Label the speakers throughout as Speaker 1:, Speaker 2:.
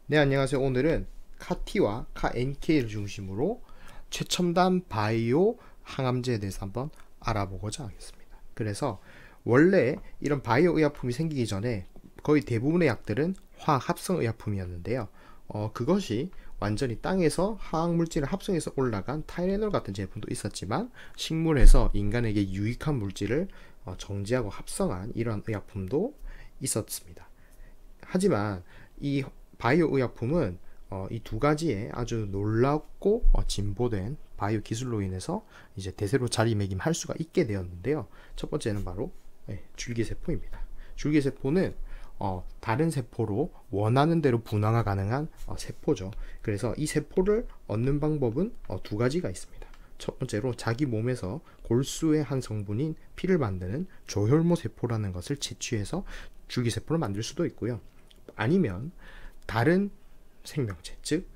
Speaker 1: 네, 안녕하세요. 오늘은 카티와 카NK를 중심으로 최첨단 바이오 항암제에 대해서 한번 알아보고자 하겠습니다. 그래서 원래 이런 바이오 의약품이 생기기 전에 거의 대부분의 약들은 화학 합성 의약품이었는데요. 그것이 완전히 땅에서 화학 물질을 합성해서 올라간 타이레놀 같은 제품도 있었지만 식물에서 인간에게 유익한 물질을 정제하고 합성한 이러한 의약품도 있었습니다. 하지만 이 바이오 의약품은 이 두 가지의 아주 놀랍고 진보된 바이오 기술로 인해서 이제 대세로 자리매김할 수가 있게 되었는데요. 첫 번째는 바로 줄기세포입니다. 줄기세포는 다른 세포로 원하는 대로 분화가 가능한 세포죠. 그래서 이 세포를 얻는 방법은 두 가지가 있습니다. 첫 번째로 자기 몸에서 골수의 한 성분인 피를 만드는 조혈모 세포라는 것을 채취해서 줄기세포를 만들 수도 있고요. 아니면 다른 생명체, 즉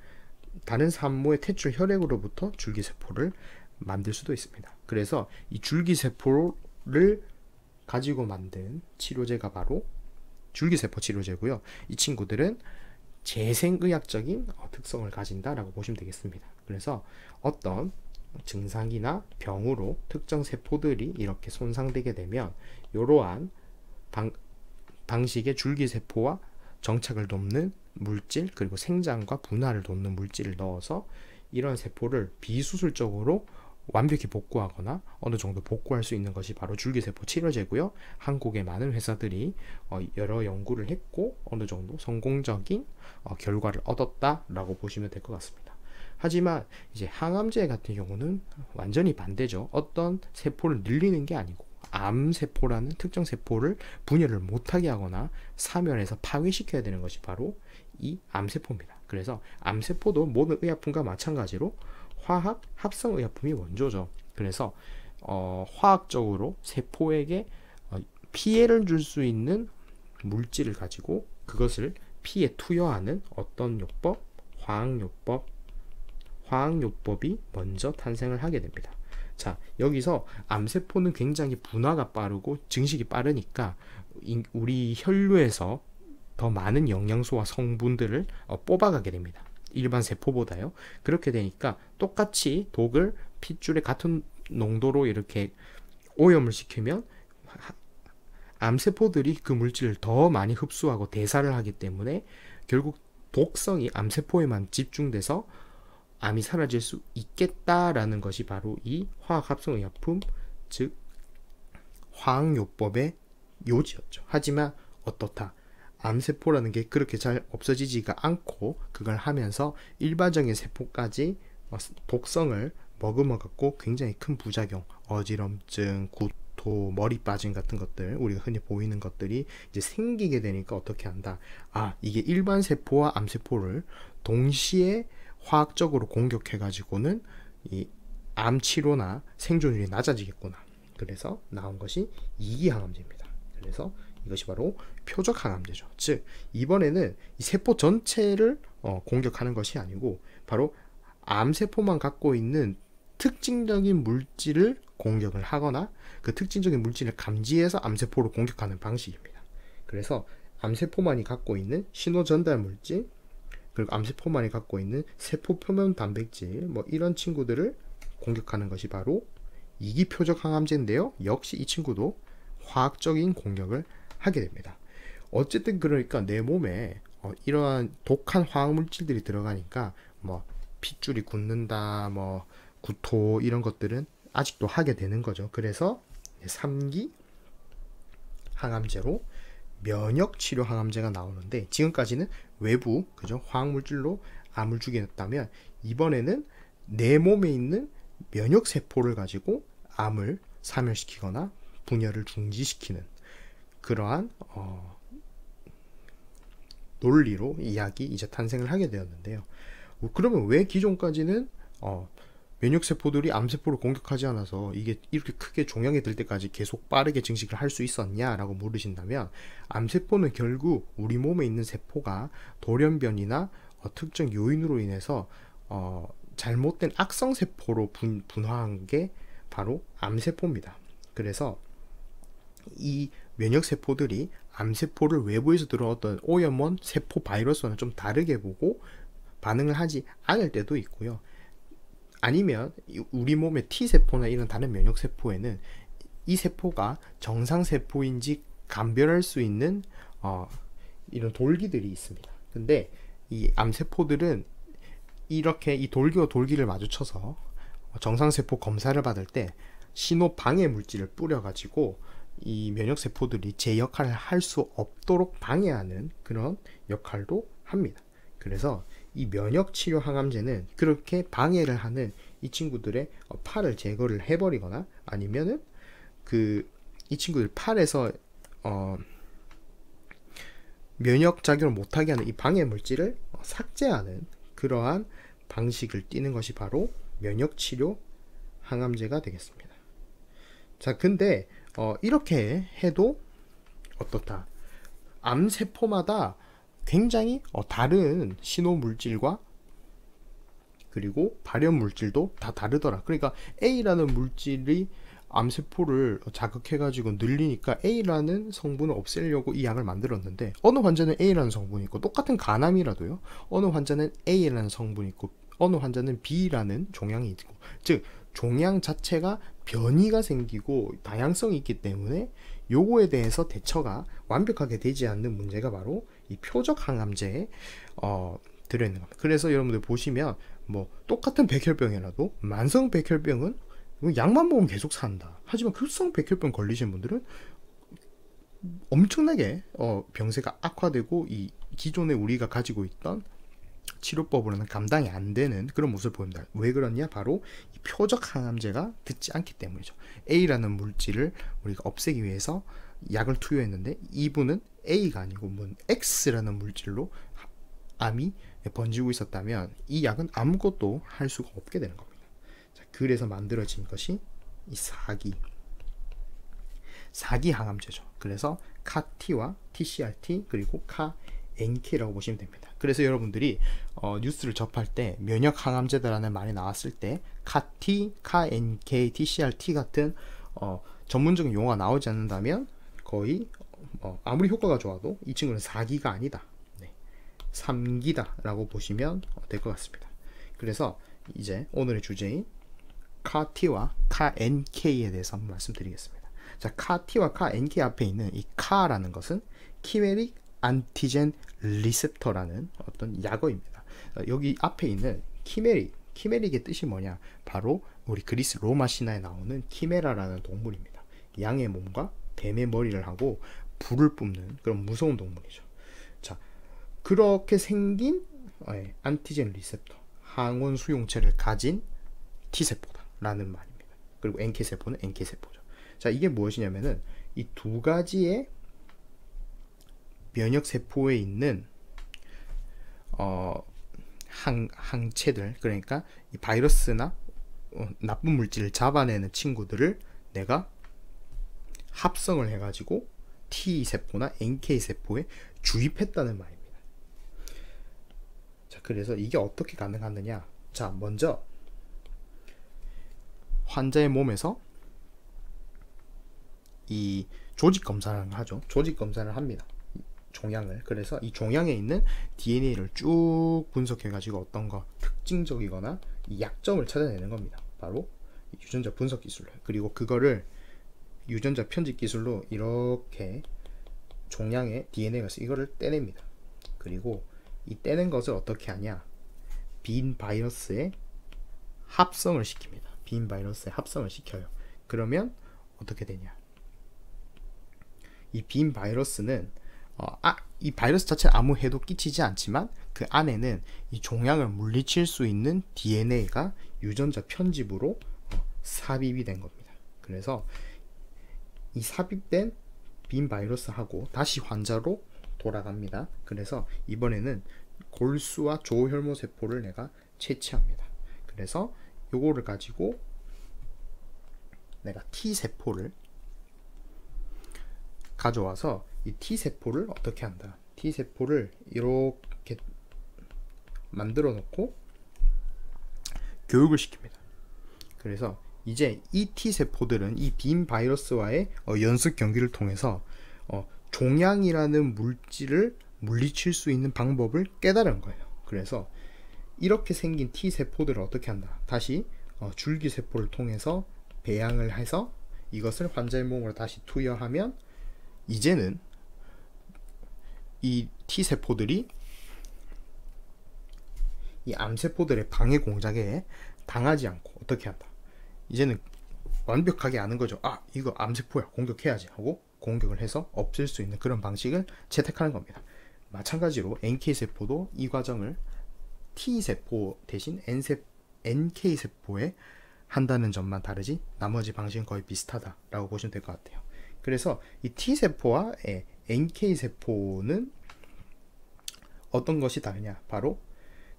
Speaker 1: 다른 산모의 퇴출 혈액으로부터 줄기세포를 만들 수도 있습니다. 그래서 이 줄기세포를 가지고 만든 치료제가 바로 줄기세포 치료제고요. 이 친구들은 재생의학적인 특성을 가진다라고 보시면 되겠습니다. 그래서 어떤 증상이나 병으로 특정 세포들이 이렇게 손상되게 되면 이러한 방식의 줄기세포와 정착을 돕는 물질, 그리고 생장과 분할을 돕는 물질을 넣어서 이런 세포를 비수술적으로 완벽히 복구하거나 어느 정도 복구할 수 있는 것이 바로 줄기세포 치료제고요. 한국의 많은 회사들이 여러 연구를 했고 어느 정도 성공적인 결과를 얻었다라고 보시면 될 것 같습니다. 하지만 이제 항암제 같은 경우는 완전히 반대죠. 어떤 세포를 늘리는 게 아니고 암세포라는 특정 세포를 분열을 못하게 하거나 사면에서 파괴시켜야 되는 것이 바로 이 암세포입니다. 그래서 암세포도 모든 의약품과 마찬가지로 화학 합성 의약품이 원조죠. 그래서 화학적으로 세포에게 피해를 줄 수 있는 물질을 가지고 그것을 피에 투여하는 어떤 요법, 화학요법이 먼저 탄생을 하게 됩니다. 자, 여기서 암세포는 굉장히 분화가 빠르고 증식이 빠르니까 우리 혈류에서 더 많은 영양소와 성분들을 뽑아가게 됩니다. 일반 세포보다요. 그렇게 되니까 똑같이 독을 핏줄에 같은 농도로 이렇게 오염을 시키면 암세포들이 그 물질을 더 많이 흡수하고 대사를 하기 때문에 결국 독성이 암세포에만 집중돼서 암이 사라질 수 있겠다라는 것이 바로 이 화학합성의약품, 즉 화학요법의 요지였죠. 하지만 어떻다? 암세포라는 게 그렇게 잘 없어지지가 않고 그걸 하면서 일반적인 세포까지 독성을 머금어갖고 굉장히 큰 부작용, 어지럼증, 구토, 머리 빠짐 같은 것들, 우리가 흔히 보이는 것들이 이제 생기게 되니까 어떻게 한다? 이게 일반 세포와 암세포를 동시에 화학적으로 공격해가지고는 이 암 치료나 생존율이 낮아지겠구나. 그래서 나온 것이 이기항암제입니다. 그래서 이것이 바로 표적 항암제죠. 즉 이번에는 이 세포 전체를 공격하는 것이 아니고 바로 암세포만 갖고 있는 특징적인 물질을 공격을 하거나 그 특징적인 물질을 감지해서 암세포를 공격하는 방식입니다. 그래서 암세포만이 갖고 있는 신호 전달 물질, 그리고 암세포만이 갖고 있는 세포 표면 단백질, 이런 친구들을 공격하는 것이 바로 이기표적 항암제인데요. 역시 이 친구도 화학적인 공격을 하게 됩니다. 어쨌든 그러니까 내 몸에 이러한 독한 화학 물질들이 들어가니까 핏줄이 굳는다, 구토 이런 것들은 아직도 하게 되는 거죠. 그래서 3기 항암제로 면역 치료 항암제가 나오는데 지금까지는 외부 화학 물질로 암을 죽였다면 이번에는 내 몸에 있는 면역 세포를 가지고 암을 사멸시키거나 분열을 중지시키는 그러한 논리로 이야기 이제 탄생을 하게 되었는데요. 그러면 왜 기존까지는 면역세포들이 암세포를 공격하지 않아서 이게 이렇게 크게 종양이 들 때까지 계속 빠르게 증식을 할 수 있었냐라고 물으신다면, 암세포는 결국 우리 몸에 있는 세포가 돌연변이나 특정 요인으로 인해서 잘못된 악성세포로 분화한 게 바로 암세포입니다. 그래서 이 면역 세포들이 암세포를 외부에서 들어왔던 오염원 세포 바이러스와는 좀 다르게 보고 반응을 하지 않을 때도 있고요. 아니면 우리 몸의 T세포나 이런 다른 면역세포에는 이 세포가 정상세포인지 감별할 수 있는 이런 돌기들이 있습니다. 근데 이 암세포들은 이렇게 이 돌기와 돌기를 마주쳐서 정상세포 검사를 받을 때 신호 방해 물질을 뿌려가지고 이 면역세포들이 제 역할을 할 수 없도록 방해하는 그런 역할도 합니다. 그래서 이 면역치료 항암제는 그렇게 방해를 하는 이 친구들의 팔을 제거를 해버리거나 아니면은 이 친구들 팔에서 면역 작용을 못하게 하는 이 방해 물질을 삭제하는 그러한 방식을 띠는 것이 바로 면역치료 항암제가 되겠습니다. 자, 근데 이렇게 해도 어떻다? 암세포마다 굉장히 다른 신호 물질과 그리고 발현 물질도 다 다르더라. 그러니까 A라는 물질이 암세포를 자극해가지고 늘리니까 A라는 성분을 없애려고 이 약을 만들었는데 어느 환자는 A라는 성분이 있고 똑같은 간암이라도요. 어느 환자는 A라는 성분이 있고 어느 환자는 B라는 종양이 있고 즉 종양 자체가 변이가 생기고 다양성이 있기 때문에 요거에 대해서 대처가 완벽하게 되지 않는 문제가 바로 이 표적 항암제에 들어있는 겁니다. 그래서 여러분들 보시면 뭐 똑같은 백혈병이라도 만성 백혈병은 약만 먹으면 계속 산다. 하지만 급성 백혈병 걸리신 분들은 엄청나게 병세가 악화되고 이 기존에 우리가 가지고 있던 치료법으로는 감당이 안 되는 그런 모습을 보입니다. 왜 그러냐? 바로 이 표적 항암제가 듣지 않기 때문이죠. A라는 물질을 우리가 없애기 위해서 약을 투여했는데 이분은 A가 아니고 X라는 물질로 암이 번지고 있었다면 이 약은 아무것도 할 수가 없게 되는 겁니다. 자, 그래서 만들어진 것이 이 사기 항암제죠. 그래서 CAR-T와 TCR-T 그리고 CAR-NK라고 보시면 됩니다. 그래서 여러분들이 뉴스를 접할 때 면역 항암제다라는 말이 나왔을 때 CAR-T, CAR-NK, TCR-T 같은 전문적인 용어가 나오지 않는다면 거의 아무리 효과가 좋아도 이 친구는 4기가 아니다. 3기다 라고 보시면 될 것 같습니다. 그래서 이제 오늘의 주제인 CAR-T와 CAR-NK에 대해서 한번 말씀드리겠습니다. 자, CAR-T와 CAR-NK 앞에 있는 이 CAR라는 것은 키메릭 안티젠 리셉터라는 어떤 약어입니다. 여기 앞에 있는 키메릭의 뜻이 뭐냐? 바로 우리 그리스 로마 신화에 나오는 키메라라는 동물입니다. 양의 몸과 뱀의 머리를 하고 불을 뿜는 그런 무서운 동물이죠. 자, 그렇게 생긴 안티젠 리셉터 항원 수용체를 가진 T세포다라는 말입니다. 그리고 NK세포는 NK세포죠. 자, 이게 무엇이냐면은 이 두 가지의 면역세포에 있는 항체들, 그러니까 이 바이러스나 나쁜 물질을 잡아내는 친구들을 내가 합성을 해가지고 T세포나 NK세포에 주입했다는 말입니다. 자, 그래서 이게 어떻게 가능하느냐? 자, 먼저 환자의 몸에서 이 조직 검사를 하죠. 조직 검사를 합니다. 종양을. 그래서 이 종양에 있는 DNA를 쭉 분석해가지고 어떤 거 특징적이거나 이 약점을 찾아내는 겁니다. 바로 유전자 분석 기술로. 그리고 그거를 유전자 편집 기술로 이렇게 종양의 DNA가 이거를 떼냅니다. 그리고 이 떼는 것을 어떻게 하냐? 빈 바이러스에 합성을 시킵니다. 빈 바이러스에 합성을 시켜요. 그러면 어떻게 되냐? 이 빈 바이러스는 이 바이러스 자체는 아무 해도 끼치지 않지만 그 안에는 이 종양을 물리칠 수 있는 DNA가 유전자 편집으로 삽입이 된 겁니다. 그래서 이 삽입된 빈 바이러스하고 다시 환자로 돌아갑니다. 그래서 이번에는 골수와 조혈모 세포를 내가 채취합니다. 그래서 요거를 가지고 내가 T세포를 가져와서 이 T세포를 어떻게 한다? T세포를 이렇게 만들어 놓고 교육을 시킵니다. 그래서 이제 이 T세포들은 이 빈 바이러스와의 연습 경기를 통해서 종양이라는 물질을 물리칠 수 있는 방법을 깨달은 거예요. 그래서 이렇게 생긴 T세포들을 어떻게 한다? 다시 줄기세포를 통해서 배양을 해서 이것을 환자의 몸으로 다시 투여하면 이제는 이 T세포들이 이 암세포들의 방해 공작에 당하지 않고 어떻게 한다? 이제는 완벽하게 아는 거죠. 아, 이거 암세포야, 공격해야지 하고 공격을 해서 없앨 수 있는 그런 방식을 채택하는 겁니다. 마찬가지로 NK세포도 이 과정을 T세포 대신 NK세포에 한다는 점만 다르지 나머지 방식은 거의 비슷하다라고 보시면 될 것 같아요. 그래서 이 T세포와 NK세포는 어떤 것이 다르냐? 바로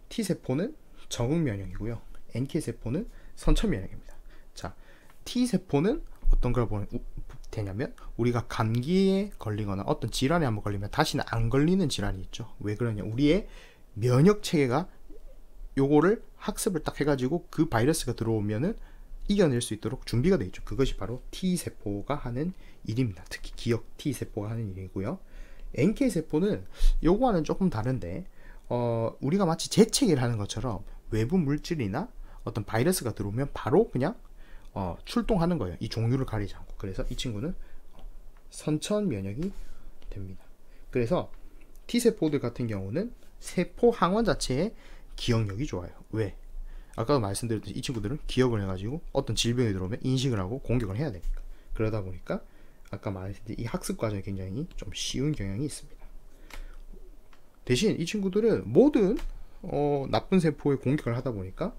Speaker 1: T세포는 적응 면역이고요. NK세포는 선천 면역입니다. 자, T세포는 어떤 걸 보면 되냐면 우리가 감기에 걸리거나 어떤 질환에 한번 걸리면 다시는 안 걸리는 질환이 있죠. 왜 그러냐? 우리의 면역 체계가 요거를 학습을 딱 해가지고 그 바이러스가 들어오면은 이겨낼 수 있도록 준비가 되어 있죠. 그것이 바로 T세포가 하는 일입니다. 특히 기억 T세포가 하는 일이고요. NK세포는 요거와는 조금 다른데 우리가 마치 재채기를 하는 것처럼 외부 물질이나 어떤 바이러스가 들어오면 바로 그냥 출동하는 거예요. 이 종류를 가리지 않고. 그래서 이 친구는 선천 면역이 됩니다. 그래서 T세포들 같은 경우는 세포 항원 자체의 기억력이 좋아요. 왜? 아까도 말씀드렸듯이 이 친구들은 기억을 해가지고 어떤 질병이 들어오면 인식을 하고 공격을 해야 되니까. 그러다 보니까 아까 말했듯이 이 학습 과정이 굉장히 좀 쉬운 경향이 있습니다. 대신 이 친구들은 모든 나쁜 세포에 공격을 하다 보니까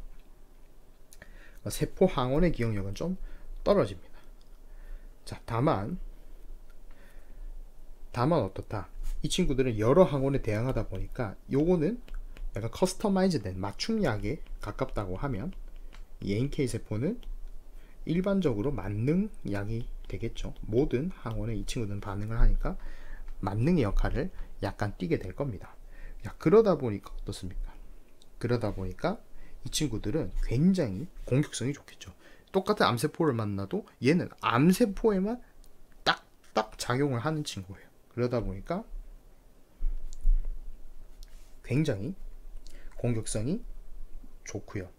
Speaker 1: 세포 항원의 기억력은 좀 떨어집니다. 자, 다만 어떻다? 이 친구들은 여러 항원에 대항하다 보니까 요거는 약간 커스터마이즈된 맞춤약에 가깝다고 하면 이 NK세포는 일반적으로 만능약이 되겠죠. 모든 항원에 이 친구들은 반응을 하니까 만능의 역할을 약간 띠게 될 겁니다. 야, 그러다 보니까 어떻습니까? 그러다 보니까 이 친구들은 굉장히 공격성이 좋겠죠. 똑같은 암세포를 만나도 얘는 암세포에만 딱딱 작용을 하는 친구예요. 그러다 보니까 굉장히 공격성이 좋고요.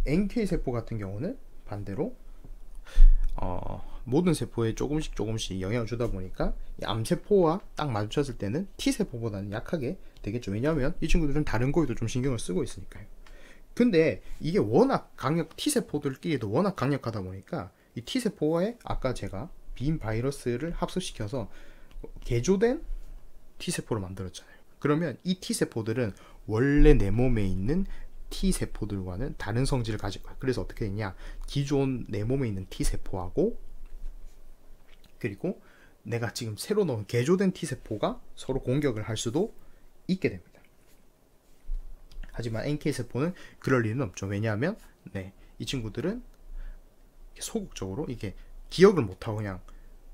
Speaker 1: NK세포 같은 경우는 반대로 모든 세포에 조금씩 영향을 주다 보니까 이 암세포와 딱 마주쳤을 때는 T세포보다는 약하게 되겠죠. 왜냐하면 이 친구들은 다른 거에도 좀 신경을 쓰고 있으니까요. 근데 이게 워낙 T세포들끼리도 워낙 강력하다 보니까 이 T세포에 아까 제가 빈 바이러스를 합숙시켜서 개조된 T세포를 만들었잖아요. 그러면 이 T세포들은 원래 내 몸에 있는 T세포들과는 다른 성질을 가질 거예요. 그래서 어떻게 되냐? 기존 내 몸에 있는 T세포하고 그리고 내가 지금 새로 넣은 개조된 T세포가 서로 공격을 할 수도 있게 됩니다. 하지만 NK세포는 그럴 일은 없죠. 왜냐하면 이 친구들은 소극적으로 이게 기억을 못하고 그냥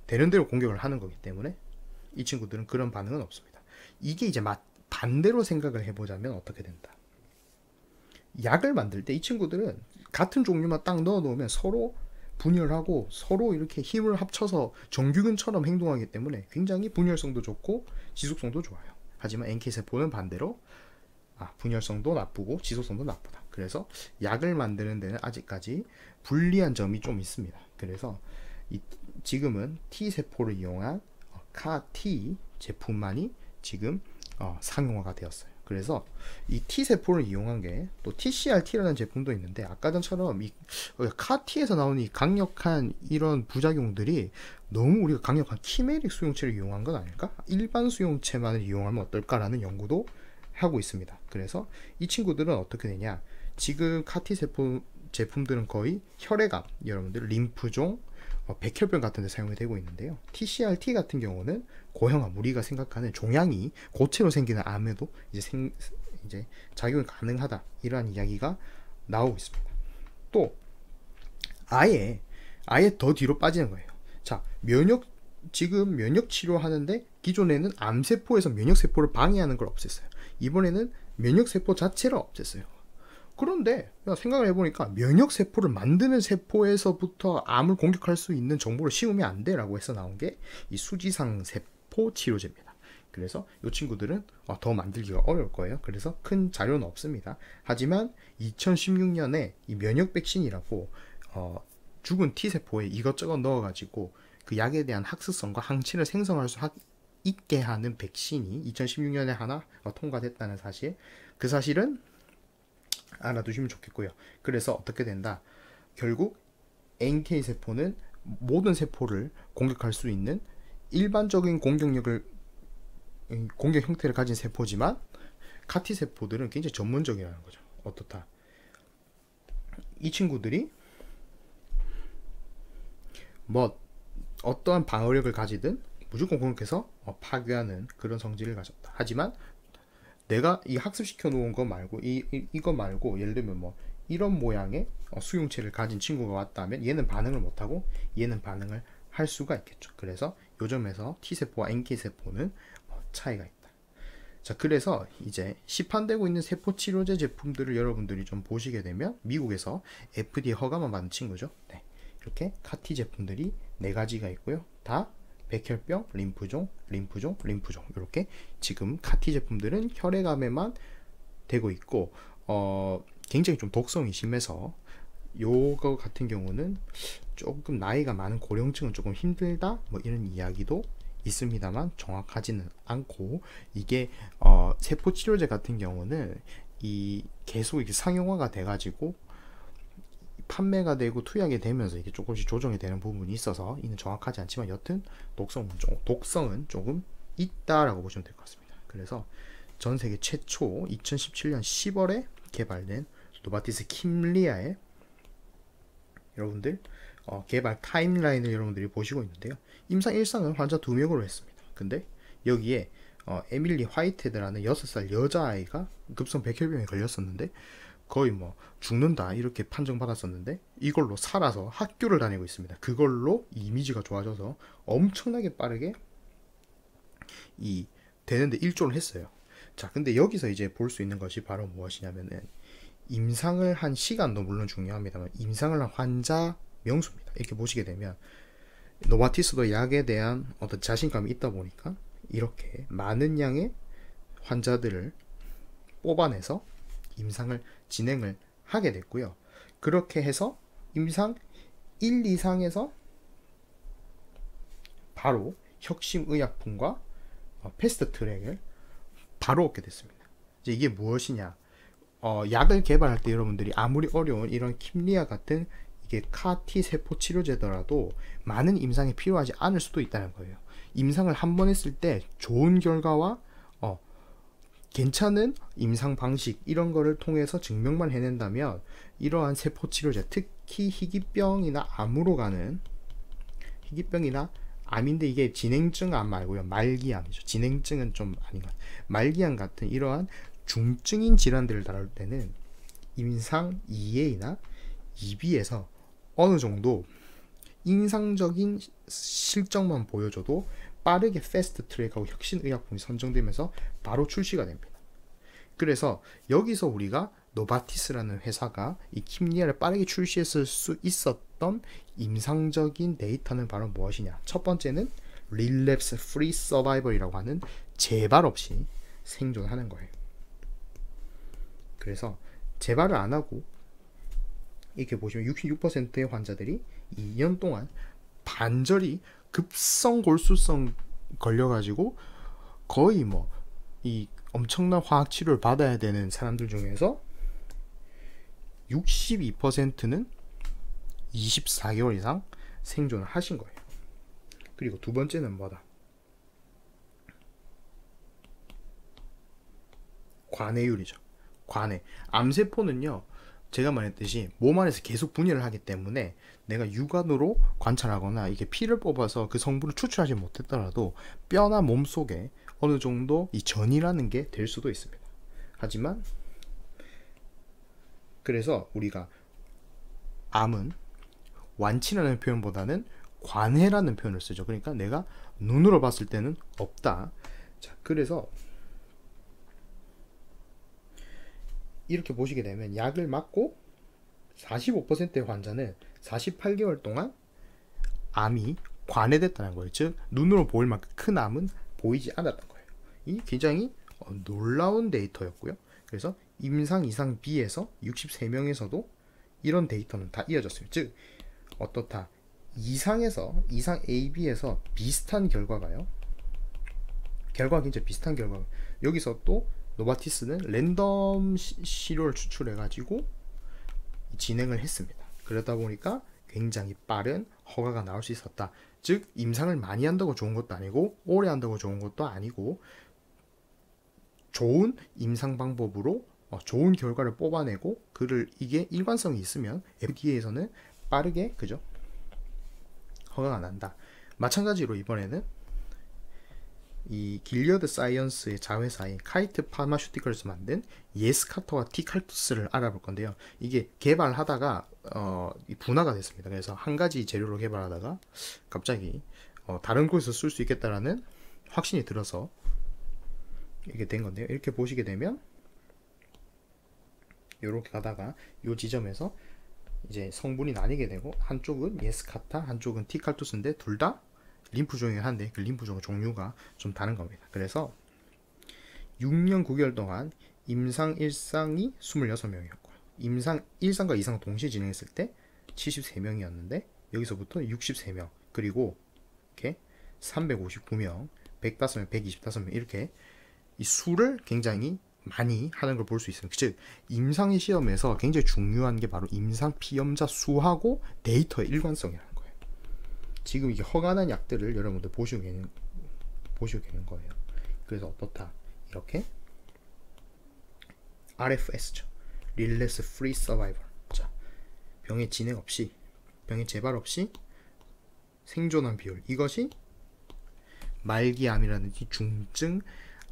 Speaker 1: 되는 대로 공격을 하는 거기 때문에 이 친구들은 그런 반응은 없습니다. 이게 이제 반대로 생각을 해보자면 어떻게 된다? 약을 만들 때 이 친구들은 같은 종류만 딱 넣어 놓으면 서로 분열하고 서로 이렇게 힘을 합쳐서 정규근처럼 행동하기 때문에 굉장히 분열성도 좋고 지속성도 좋아요. 하지만 NK세포는 반대로 분열성도 나쁘고 지속성도 나쁘다. 그래서 약을 만드는 데는 아직까지 불리한 점이 좀 있습니다. 그래서 지금은 T세포를 이용한 CAR-T 제품만이 지금 상용화가 되었어요. 그래서 이 T세포를 이용한 게 또 TCR-T라는 제품도 있는데 아까 전처럼 이 CAR-T에서 나오는 이 강력한 이런 부작용들이 너무 우리가 강력한 키메릭 수용체를 이용한 건 아닐까? 일반 수용체만을 이용하면 어떨까라는 연구도 하고 있습니다. 그래서 이 친구들은 어떻게 되냐? 지금 CAR-T 제품들은 거의 혈액암, 여러분들 림프종, 백혈병 같은 데 사용이 되고 있는데요. TCR-T 같은 경우는 고형암, 우리가 생각하는 종양이 고체로 생기는 암에도 이제 작용이 가능하다. 이러한 이야기가 나오고 있습니다. 또 아예 더 뒤로 빠지는 거예요. 자, 지금 면역 치료하는데 기존에는 암세포에서 면역세포를 방해하는 걸 없앴어요. 이번에는 면역세포 자체를 없앴어요. 그런데 생각을 해보니까 면역세포를 만드는 세포에서부터 암을 공격할 수 있는 정보를 씌우면 안 돼라고 해서 나온 게 이 수지상 세포 치료제입니다. 그래서 이 친구들은 더 만들기가 어려울 거예요. 그래서 큰 자료는 없습니다. 하지만 2016년에 이 면역 백신이라고 죽은 T세포에 이것저것 넣어가지고 그 약에 대한 학습성과 항체를 생성할 수 있게 하는 백신이 2016년에 하나 통과됐다는 사실, 그 사실은 알아두시면 좋겠고요. 그래서 어떻게 된다? 결국 NK세포는 모든 세포를 공격할 수 있는 일반적인 공격 형태를 가진 세포지만 카티세포들은 굉장히 전문적이라는 거죠. 어떻다? 이 친구들이 뭐 어떠한 방어력을 가지든 무조건 공격해서 파괴하는 그런 성질을 가졌다. 하지만 내가 이 학습시켜 놓은 거 말고 이거 말고 예를 들면 뭐 이런 모양의 수용체를 가진 친구가 왔다면 얘는 반응을 못하고 얘는 반응을 할 수가 있겠죠. 그래서 요 점에서 T세포와 NK세포는 차이가 있다. 자, 그래서 이제 시판되고 있는 세포 치료제 제품들을 여러분들이 좀 보시게 되면 미국에서 FDA 허가만 받은 친구죠. 네. 이렇게 카티 제품들이 4가지가 있고요. 다 백혈병, 림프종 이렇게 지금 카티 제품들은 혈액암에만 되고 있고 굉장히 좀 독성이 심해서 요거 같은 경우는 조금 나이가 많은 고령층은 조금 힘들다 뭐 이런 이야기도 있습니다만 정확하지는 않고, 이게 세포 치료제 같은 경우는 이 계속 이렇게 상용화가 돼가지고 판매가 되고 투약이 되면서 이게 조금씩 조정이 되는 부분이 있어서 이는 정확하지 않지만 여튼 독성은 조금 있다라고 보시면 될 것 같습니다. 그래서 전 세계 최초 2017년 10월에 개발된 노바티스 킴리아의 여러분들 개발 타임라인을 여러분들이 보시고 있는데요. 임상 1상은 환자 2명으로 했습니다. 근데 여기에 에밀리 화이트헤드라는 6살 여자아이가 급성 백혈병에 걸렸었는데 거의 뭐 죽는다 이렇게 판정받았었는데 이걸로 살아서 학교를 다니고 있습니다. 그걸로 이미지가 좋아져서 엄청나게 빠르게 되는데 일조를 했어요. 자, 근데 여기서 이제 볼 수 있는 것이 바로 무엇이냐면은 임상을 한 시간도 물론 중요합니다만 임상을 한 환자 명수입니다. 이렇게 보시게 되면 노바티스도 약에 대한 어떤 자신감이 있다 보니까 이렇게 많은 양의 환자들을 뽑아내서 임상을 진행을 하게 됐고요. 그렇게 해서 임상 1, 2상에서 바로 혁신의약품과 패스트 트랙을 바로 얻게 됐습니다. 이제 이게 무엇이냐? 약을 개발할 때 여러분들이 아무리 어려운 이런 킴리아 같은 이게 카티 세포 치료제더라도 많은 임상이 필요하지 않을 수도 있다는 거예요. 임상을 한 번 했을 때 좋은 결과와 괜찮은 임상 방식 이런 거를 통해서 증명만 해낸다면 이러한 세포 치료제, 특히 희귀병이나 암으로 가는 희귀병이나 암인데 이게 진행증 암 말고요, 말기암이죠. 진행증은 좀 아닌 것 같아요. 말기암 같은 이러한 중증인 질환들을 다룰 때는 임상 2A나 2B에서 어느 정도 인상적인 실적만 보여줘도 빠르게 패스트 트랙하고 혁신의약품이 선정되면서 바로 출시가 됩니다. 그래서 여기서 우리가 노바티스라는 회사가 이 킴리아를 빠르게 출시했을 수 있었던 임상적인 데이터는 바로 무엇이냐? 첫 번째는 relapse free survival이라고 하는 재발 없이 생존하는 거예요. 그래서 재발을 안 하고 이렇게 보시면 66%의 환자들이 2년 동안 반절이 급성 골수성 걸려가지고 거의 뭐 이 엄청난 화학 치료를 받아야 되는 사람들 중에서 62%는 24개월 이상 생존을 하신 거예요. 그리고 두 번째는 뭐다? 관해율이죠. 관해. 암세포는요, 제가 말했듯이 몸 안에서 계속 분열을 하기 때문에 내가 육안으로 관찰하거나 이게 피를 뽑아서 그 성분을 추출하지 못했더라도 뼈나 몸 속에 어느 정도 이 전이라는 게 될 수도 있습니다. 하지만 그래서 우리가 암은 완치라는 표현보다는 관해라는 표현을 쓰죠. 그러니까 내가 눈으로 봤을 때는 없다. 자, 그래서 이렇게 보시게 되면 약을 맞고 45%의 환자는 48개월 동안 암이 관해됐다는 거예요. 즉 눈으로 보일 만큼 큰 암은 보이지 않았던 거예요. 이 굉장히 놀라운 데이터였고요. 그래서 임상 이상 B에서 63명에서도 이런 데이터는 다 이어졌습니다. 즉 어떻다, 이상 A, B에서 비슷한 결과가요. 결과가 굉장히 비슷한 결과. 여기서 또 노바티스는 랜덤 시료를 추출해 가지고 진행을 했습니다. 그러다 보니까 굉장히 빠른 허가가 나올 수 있었다. 즉 임상을 많이 한다고 좋은 것도 아니고 오래 한다고 좋은 것도 아니고 좋은 임상 방법으로 좋은 결과를 뽑아내고 이게 일관성이 있으면 FDA에서는 빠르게 그죠? 허가가 난다. 마찬가지로 이번에는 이 길리어드 사이언스의 자회사인 카이트 파마슈티컬스 만든 예스카터와 티칼투스를 알아볼 건데요. 이게 개발하다가 분화가 됐습니다. 그래서 한 가지 재료로 개발하다가 갑자기 다른 곳에서 쓸 수 있겠다라는 확신이 들어서 이렇게 된 건데요. 이렇게 보시게 되면 이렇게 가다가 이 지점에서 이제 성분이 나뉘게 되고 한쪽은 예스카타, 한쪽은 티칼투스인데 둘 다 림프종이긴 한데 그 림프종 종류가 좀 다른 겁니다. 그래서 6년 9개월 동안 임상 1상이 26명이었고요. 임상 1상과 2상 동시에 진행했을 때 73명이었는데 여기서부터 63명, 그리고 이렇게 359명, 105명, 125명 이렇게 이 수를 굉장히 많이 하는 걸 볼 수 있습니다. 즉 임상 시험에서 굉장히 중요한 게 바로 임상 피험자 수하고 데이터의 일관성이라는 거예요. 지금 이게 허가난 약들을 여러분들 보시고 계는 거예요. 그래서 어떻다, 이렇게 RFS죠. Relapse Free Survival. 자, 병의 진행 없이, 병의 재발 없이 생존한 비율, 이것이 말기암이라든지 중증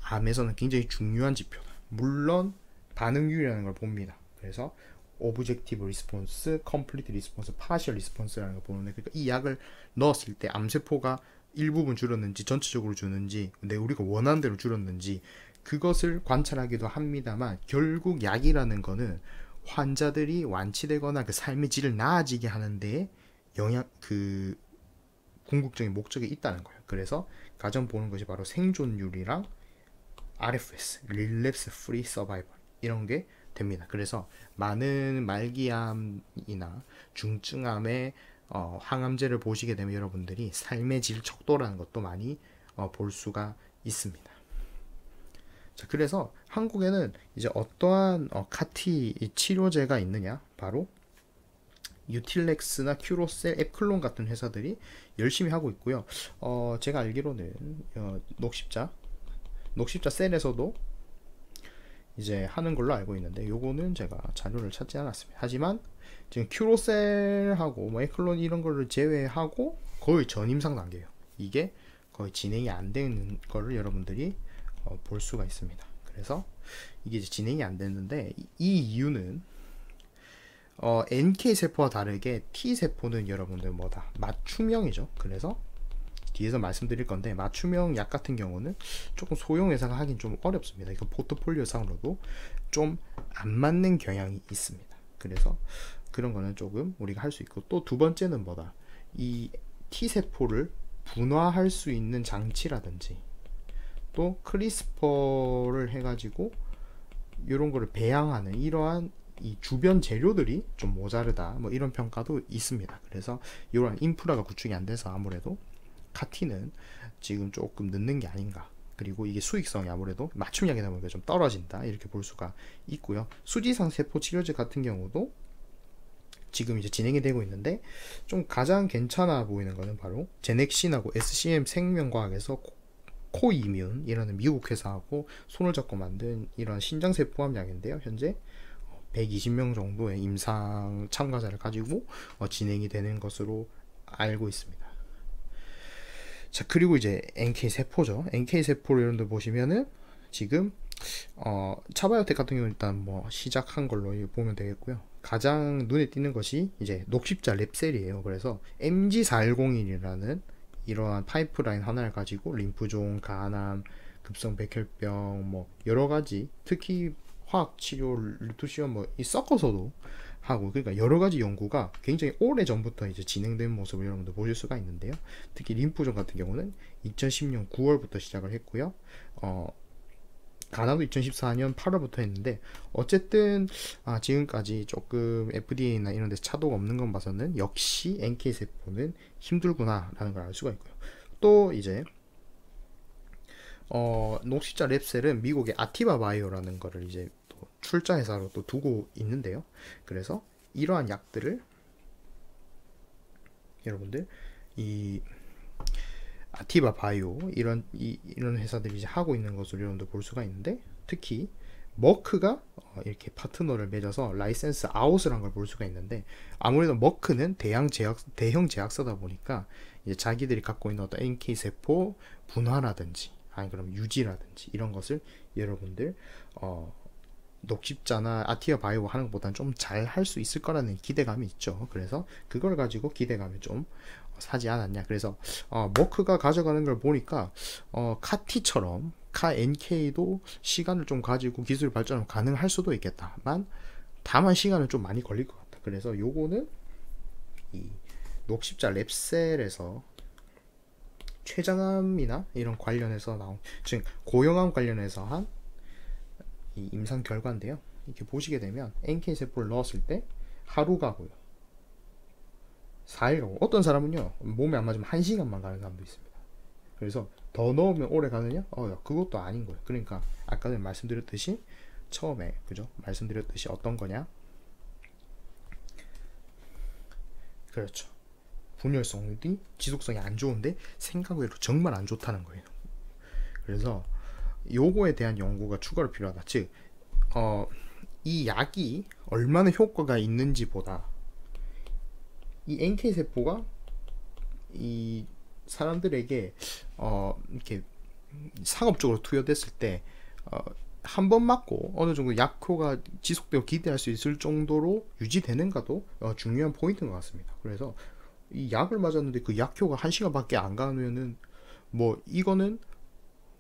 Speaker 1: 암에서는 굉장히 중요한 지표다. 물론 반응률이라는 걸 봅니다. 그래서 오브젝티브 리스폰스, 컴플리트 리스폰스, 파셜 리스폰스라는 걸 보는데, 그러니까 이 약을 넣었을 때 암세포가 일부분 줄었는지 전체적으로 줄었는지, 우리가 원하는 대로 줄었는지 그것을 관찰하기도 합니다만, 결국 약이라는 거는 환자들이 완치되거나 그 삶의 질을 나아지게 하는데 궁극적인 목적이 있다는 거예요. 그래서 가장 보는 것이 바로 생존율이랑 RFS, Relapse Free Survival, 이런 게 됩니다. 그래서 많은 말기암이나 중증암의 항암제를 보시게 되면 여러분들이 삶의 질 척도라는 것도 많이 볼 수가 있습니다. 자, 그래서 한국에는 이제 어떠한 카티 치료제가 있느냐, 바로 유틸렉스나 큐로셀, 에클론 같은 회사들이 열심히 하고 있고요. 제가 알기로는 녹십자 셀에서도 이제 하는 걸로 알고 있는데, 요거는 제가 자료를 찾지 않았습니다. 하지만 지금 큐로셀하고 뭐 에클론 이런 거를 제외하고 거의 전임상 단계예요. 이게 거의 진행이 안 되는 거를 여러분들이 볼 수가 있습니다. 그래서 이게 이제 진행이 안 됐는데, 이 이유는 NK 세포와 다르게 T 세포는 여러분들 뭐다, 맞춤형이죠. 그래서 뒤에서 말씀드릴 건데, 맞춤형 약 같은 경우는 조금 소형 회사가 하긴 좀 어렵습니다. 이거 포트폴리오 상으로도 좀 안 맞는 경향이 있습니다. 그래서 그런 거는 조금 우리가 할 수 있고, 또 두 번째는 뭐다, 이 T세포를 분화할 수 있는 장치라든지 또 크리스퍼를 해가지고 이런 거를 배양하는 이러한 이 주변 재료들이 좀 모자르다, 뭐 이런 평가도 있습니다. 그래서 이러한 인프라가 구축이 안 돼서 아무래도 카티는 지금 조금 늦는 게 아닌가. 그리고 이게 수익성이 아무래도 맞춤약이다 보니까 좀 떨어진다, 이렇게 볼 수가 있고요. 수지상 세포 치료제 같은 경우도 지금 이제 진행이 되고 있는데, 좀 가장 괜찮아 보이는 거는 바로 제넥신하고 SCM 생명과학에서 코이뮨이라는 미국 회사하고 손을 잡고 만든 이런 신장세포암 약인데요. 현재 120명 정도의 임상 참가자를 가지고 진행이 되는 것으로 알고 있습니다. 자, 그리고 이제 NK 세포죠. NK 세포를 여러분들 보시면은 지금 차바이오텍 같은 경우는 일단 뭐 시작한 걸로 보면 되겠고요. 가장 눈에 띄는 것이 이제 녹십자 랩셀이에요. 그래서 MG4101이라는 이러한 파이프라인 하나를 가지고 림프종, 간암, 급성 백혈병, 뭐 여러 가지, 특히 화학 치료, 루트시엄 이 섞어서도 하고, 그러니까 여러 가지 연구가 굉장히 오래 전부터 이제 진행된 모습을 여러분들 보실 수가 있는데요. 특히 림프종 같은 경우는 2010년 9월부터 시작을 했고요. 가나도 2014년 8월부터 했는데, 어쨌든 지금까지 조금 FDA나 이런 데서 차도가 없는 건 봐서는 역시 NK 세포는 힘들구나 라는 걸 알 수가 있고요. 또 이제 녹십자 랩셀은 미국의 아티바 바이오라는 거를 이제 또 출자 회사로 또 두고 있는데요. 그래서 이러한 약들을 여러분들 이 아티바 바이오 이런 회사들이 이제 하고 있는 것을 여러분들 볼 수가 있는데, 특히 머크가 이렇게 파트너를 맺어서 라이센스 아웃을 한 걸 볼 수가 있는데, 아무래도 머크는 대형 제약사다 보니까 이제 자기들이 갖고 있는 어떤 NK 세포 분화라든지 아니 그럼 유지라든지 이런 것을 여러분들 녹십자나 아티바 바이오 하는 것보다는 좀 잘 할 수 있을 거라는 기대감이 있죠. 그래서 그걸 가지고 기대감을 좀 사지 않았냐. 그래서 머크가 가져가는 걸 보니까 카티처럼 카 NK도 시간을 좀 가지고 기술 발전을 가능할 수도 있겠다만, 다만 시간은 좀 많이 걸릴 것 같다. 그래서 요거는 이 녹십자 랩셀에서 췌장암이나 이런 관련해서 나온, 즉 고형암 관련해서 한 이 임상 결과인데요. 이렇게 보시게 되면 NK 세포를 넣었을 때 하루 가고요, 4일 가고, 어떤 사람은요 몸에 안 맞으면 1시간만 가는 사람도 있습니다. 그래서 더 넣으면 오래 가느냐? 그것도 아닌 거예요. 그러니까 아까 전에 말씀드렸듯이, 처음에 그죠? 말씀드렸듯이 어떤 거냐? 그렇죠. 분열성이 지속성이 안 좋은데 생각 외로 정말 안 좋다는 거예요. 그래서 요거에 대한 연구가 추가로 필요하다. 즉, 이 약이 얼마나 효과가 있는지 보다 이 NK 세포가 이 사람들에게 이렇게 상업적으로 투여됐을 때 한 번 맞고 어느 정도 약효가 지속되고 기대할 수 있을 정도로 유지되는가도 중요한 포인트인 것 같습니다. 그래서 이 약을 맞았는데 그 약효가 1시간밖에 안 가면은 이거는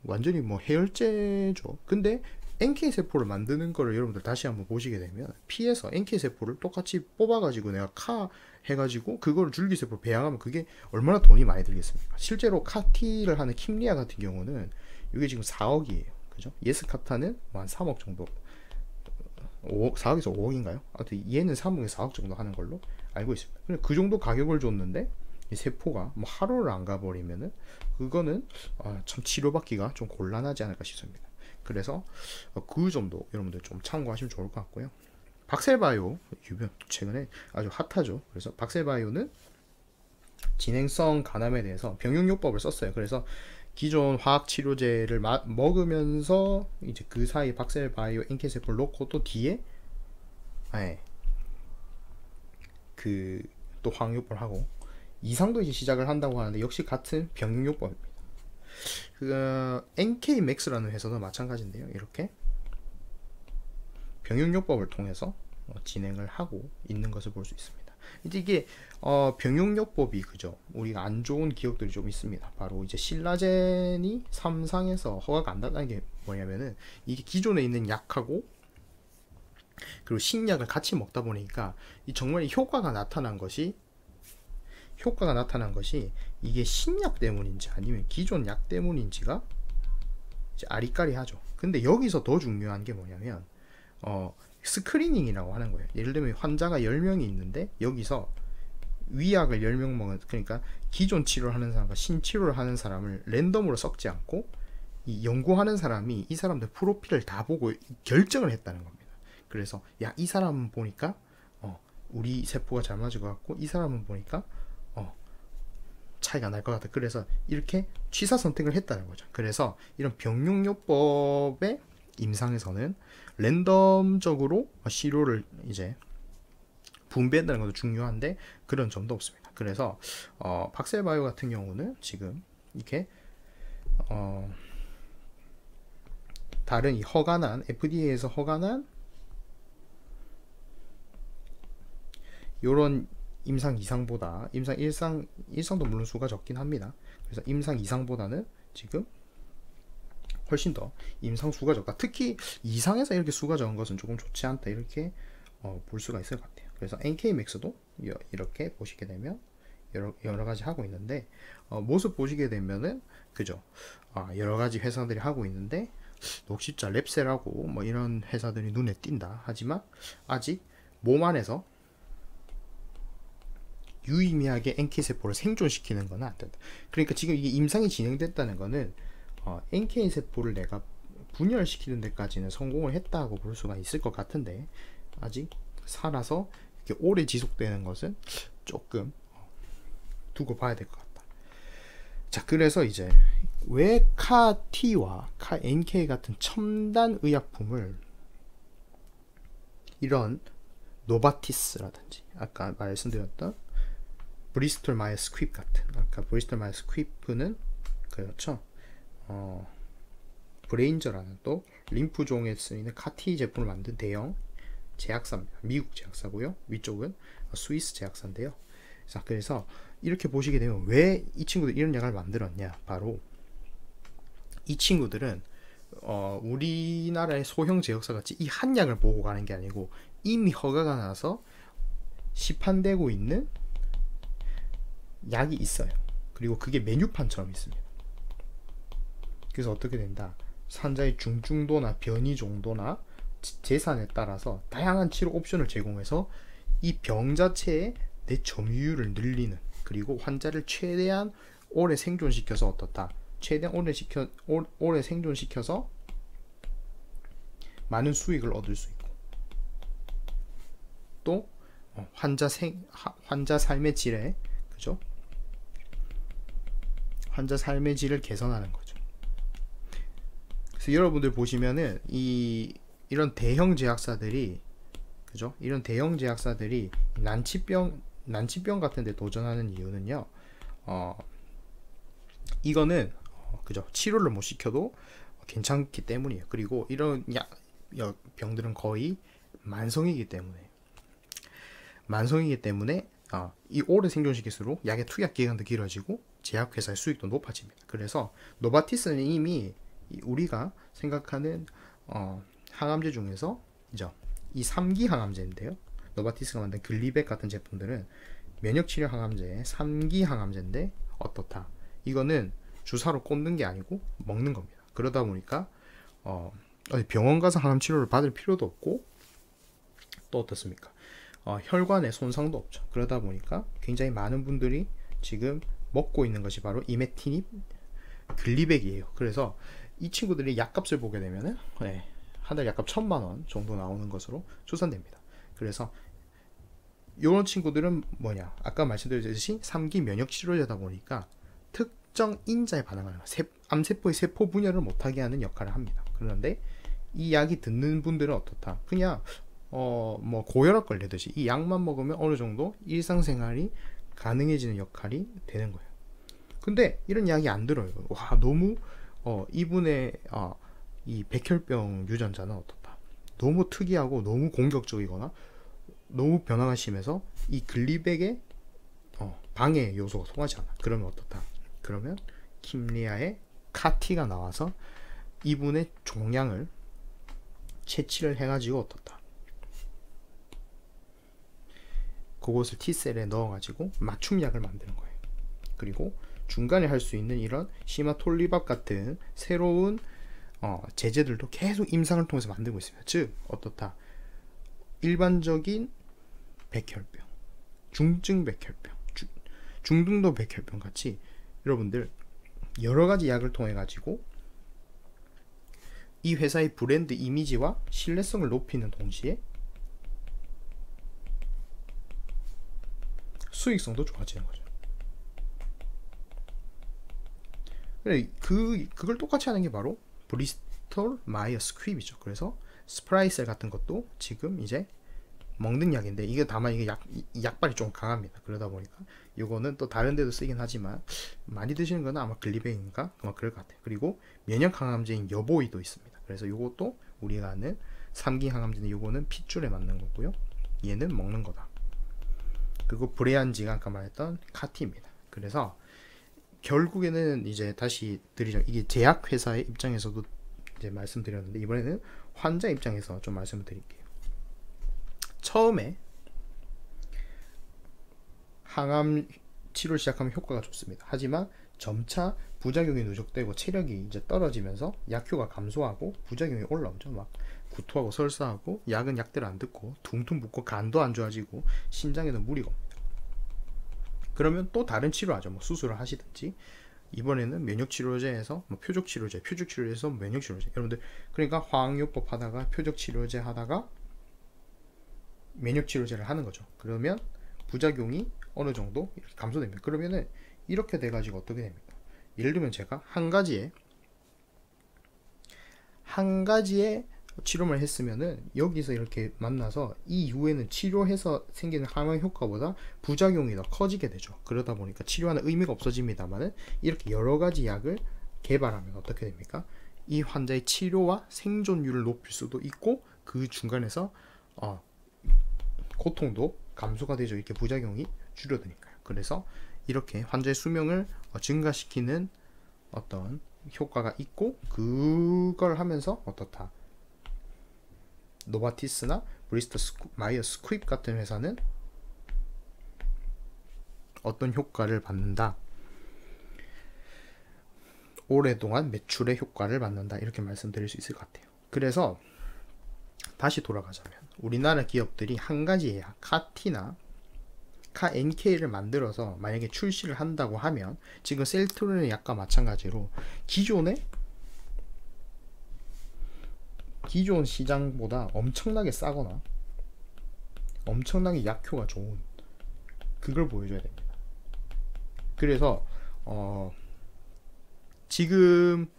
Speaker 1: 완전히 해열제죠. 근데 NK 세포를 만드는 거를 여러분들 다시 한번 보시게 되면, 피에서 NK 세포를 똑같이 뽑아가지고 내가 카 해가지고 그거를 줄기세포로 배양하면 그게 얼마나 돈이 많이 들겠습니까? 실제로 카티를 하는 킴리아 같은 경우는 이게 지금 4억이에요. 그죠? 예스카타는 한 3억 정도, 4억에서 5억인가요? 아무튼 얘는 3억에서 4억 정도 하는 걸로 알고 있습니다. 근데 그 정도 가격을 줬는데 이 세포가 하루를 안 가버리면은 그거는 참 치료받기가 좀 곤란하지 않을까 싶습니다. 그래서 그 점도 여러분들 좀 참고하시면 좋을 것 같고요. 박셀바이오 최근에 아주 핫하죠. 그래서 박셀바이오는 진행성 간암에 대해서 병용요법을 썼어요. 그래서 기존 화학 치료제를 먹으면서 이제 그 사이 박셀바이오 NK 세포를 넣고 또 뒤에 그 또 화학요법을 하고 이상도 이제 시작을 한다고 하는데, 역시 같은 병용요법입니다. NK 맥스라는 회사도 마찬가지인데요. 이렇게 병용요법을 통해서 진행을 하고 있는 것을 볼 수 있습니다. 이제 이게 병용요법이 그죠? 우리가 안 좋은 기억들이 좀 있습니다. 바로 이제 신라젠이 3상에서 허가가 안 된다는 게 뭐냐면은, 이게 기존에 있는 약하고 그리고 신약을 같이 먹다 보니까 정말 효과가 나타난 것이 이게 신약 때문인지 아니면 기존 약 때문인지가 이제 아리까리하죠. 근데 여기서 더 중요한 게 뭐냐면 스크리닝이라고 하는 거예요. 예를 들면 환자가 10명이 있는데 여기서 위약을 10명 먹은, 그러니까 기존 치료를 하는 사람과 신치료를 하는 사람을 랜덤으로 섞지 않고 이 연구하는 사람이 이 사람들 프로필을 다 보고 결정을 했다는 겁니다. 그래서 이 사람은 보니까 우리 세포가 잘 맞을 것 같고, 이 사람은 보니까 차이가 날 것 같아. 그래서 이렇게 취사 선택을 했다는 거죠. 그래서 이런 병용요법의 임상에서는 랜덤적으로 시료를 이제 분배한다는 것도 중요한데 그런 점도 없습니다. 그래서 박셀바이오 같은 경우는 지금 이렇게 다른 이 허가난 FDA에서 허가난 요런 임상 2상보다 임상 1상도 물론 수가 적긴 합니다. 그래서 임상 2상보다는 지금 훨씬 더 임상 수가 적다. 특히 이상에서 이렇게 수가 적은 것은 조금 좋지 않다, 이렇게 볼 수가 있을 것 같아요. 그래서 NK맥스도 이렇게 보시게 되면 여러 가지 하고 있는데, 모습 보시게 되면은 그죠, 여러 가지 회사들이 하고 있는데 녹십자, 랩셀하고 뭐 이런 회사들이 눈에 띈다. 하지만 아직 몸 안에서 유의미하게 NK세포를 생존시키는 건 안 된다. 그러니까 지금 이게 임상이 진행됐다는 거는 NK세포를 내가 분열시키는 데까지는 성공을 했다고 볼 수가 있을 것 같은데, 아직 살아서 이렇게 오래 지속되는 것은 조금 두고 봐야 될 것 같다. 자, 그래서 이제 왜 CAR-T와 CAR-NK 같은 첨단 의약품을 이런 노바티스라든지 아까 말씀드렸던 브리스톨 마이어스 스퀴프 같은, 아까 브리스톨 마이어스 스퀴프는 그렇죠, 브레인저라는 또 림프종에 쓰이는 CAR-T 제품을 만든 대형 제약사입니다. 미국 제약사고요. 위쪽은 스위스 제약사인데요. 자, 그래서 이렇게 보시게 되면 왜 이 친구들 이런 약을 만들었냐, 바로 이 친구들은 우리나라의 소형 제약사 같이 이 한 약을 보고 가는 게 아니고 이미 허가가 나서 시판되고 있는 약이 있어요. 그리고 그게 메뉴판처럼 있습니다. 그래서 어떻게 된다, 환자의 중증도나 변이 정도나 재산에 따라서 다양한 치료 옵션을 제공해서 이 병 자체의 내 점유율을 늘리는, 그리고 환자를 최대한 오래 생존시켜서 어떻다, 최대한 오래 생존시켜서 많은 수익을 얻을 수 있고, 또 환자 삶의 질에, 그죠, 환자 삶의 질을 개선하는 거죠. 그래서 여러분들 보시면은 이런 대형 제약사들이, 그죠, 이런 대형 제약사들이 난치병 같은 데 도전하는 이유는요, 이거는 그죠, 치료를 못 시켜도 괜찮기 때문이에요. 그리고 이런 병들은 거의 만성이기 때문에 이 오래 생존시킬수록 약의 투약 기간도 길어지고 제약회사의 수익도 높아집니다. 그래서 노바티스는 이미 우리가 생각하는 항암제 중에서 이 3기 항암제인데요, 노바티스가 만든 글리백 같은 제품들은 면역치료 항암제의 3기 항암제인데 어떻다, 이거는 주사로 꽂는 게 아니고 먹는 겁니다. 그러다 보니까 병원 가서 항암 치료를 받을 필요도 없고, 또 어떻습니까, 혈관에 손상도 없죠. 그러다 보니까 굉장히 많은 분들이 지금 먹고 있는 것이 바로 이메티닙 글리백이에요. 그래서 이 친구들이 약값을 보게 되면은 한 달 약값 1,000만원 정도 나오는 것으로 추산됩니다. 그래서 이런 친구들은 뭐냐, 아까 말씀드렸듯이 3기 면역 치료제다 보니까 특정 인자에 반응하는, 암세포의 세포 분열을 못하게 하는 역할을 합니다. 그런데 이 약이 듣는 분들은 어떻다, 그냥 뭐 고혈압 걸리듯이 이 약만 먹으면 어느 정도 일상생활이 가능해지는 역할이 되는 거예요. 근데 이런 약이 안 들어요. 와, 너무 이분의 이 백혈병 유전자는 어떻다, 너무 특이하고 너무 공격적이거나 너무 변화가 심해서 이 글리백의 방해 요소가 통하지 않아. 그러면 어떻다, 그러면 킴리아의 CAR-T가 나와서 이분의 종양을 채취를 해가지고 어떻다, 그것을 T셀에 넣어가지고 맞춤약을 만드는 거예요. 그리고 중간에 할 수 있는 이런 시마톨리밥 같은 새로운 제재들도 계속 임상을 통해서 만들고 있습니다. 즉 어떻다, 일반적인 백혈병, 중증 백혈병, 중등도 백혈병 같이 여러분들 여러가지 약을 통해 가지고 이 회사의 브랜드 이미지와 신뢰성을 높이는 동시에 수익성도 좋아지는 거죠. 그걸 똑같이 하는 게 바로 브리스톨 마이어스 스퀴프이죠. 그래서 스프라이셀 같은 것도 지금 이제 먹는 약인데, 이게 다만 이게 약발이 좀 강합니다. 그러다 보니까 이거는 또 다른 데도 쓰긴 하지만 많이 드시는 거는 아마 글리백인가 아마 그럴 것 같아요. 그리고 면역 항암제인 여보이도 있습니다. 그래서 이것도 우리가 아는 3기 항암제인데, 이거는 핏줄에 맞는 거고요, 얘는 먹는 거다. 그리고 브레안지가 아까 말했던 CAR-T입니다. 그래서 결국에는 이제 다시 드리죠, 이게 제약회사의 입장에서도 이제 말씀드렸는데, 이번에는 환자 입장에서 좀 말씀을 드릴게요. 처음에 항암 치료를 시작하면 효과가 좋습니다. 하지만 점차 부작용이 누적되고 체력이 이제 떨어지면서 약효가 감소하고 부작용이 올라오죠. 막 구토하고 설사하고, 약은 약대로 안 듣고 퉁퉁 붓고 간도 안 좋아지고 심장에도 무리가 옵니다. 그러면 또 다른 치료하죠. 뭐 수술을 하시든지, 이번에는 면역치료제에서 뭐 표적치료제, 표적치료제에서 면역치료제. 여러분들 그러니까 화학요법 하다가 표적치료제 하다가 면역치료제를 하는 거죠. 그러면 부작용이 어느 정도 이렇게 감소됩니다. 그러면은 이렇게 돼가지고 어떻게 됩니까? 예를 들면 제가 한 가지에 치료만 했으면은 여기서 이렇게 만나서 이 이후에는 치료해서 생기는 항암 효과보다 부작용이 더 커지게 되죠. 그러다 보니까 치료하는 의미가 없어집니다만은, 이렇게 여러 가지 약을 개발하면 어떻게 됩니까? 이 환자의 치료와 생존율을 높일 수도 있고, 그 중간에서 고통도 감소가 되죠. 이렇게 부작용이 줄어드니까요. 그래서 이렇게 환자의 수명을 증가시키는 어떤 효과가 있고, 그걸 하면서 어떻다, 노바티스나 브리스터 마이어스 스퀴브 같은 회사는 어떤 효과를 받는다, 오랫동안 매출의 효과를 받는다, 이렇게 말씀드릴 수 있을 것 같아요. 그래서 다시 돌아가자면, 우리나라 기업들이 한 가지의 약, 카티나 카NK를 만들어서 만약에 출시를 한다고 하면, 지금 셀트리온의 약과 마찬가지로 기존 시장보다 엄청나게 싸거나 엄청나게 약효가 좋은, 그걸 보여줘야 됩니다. 그래서 지금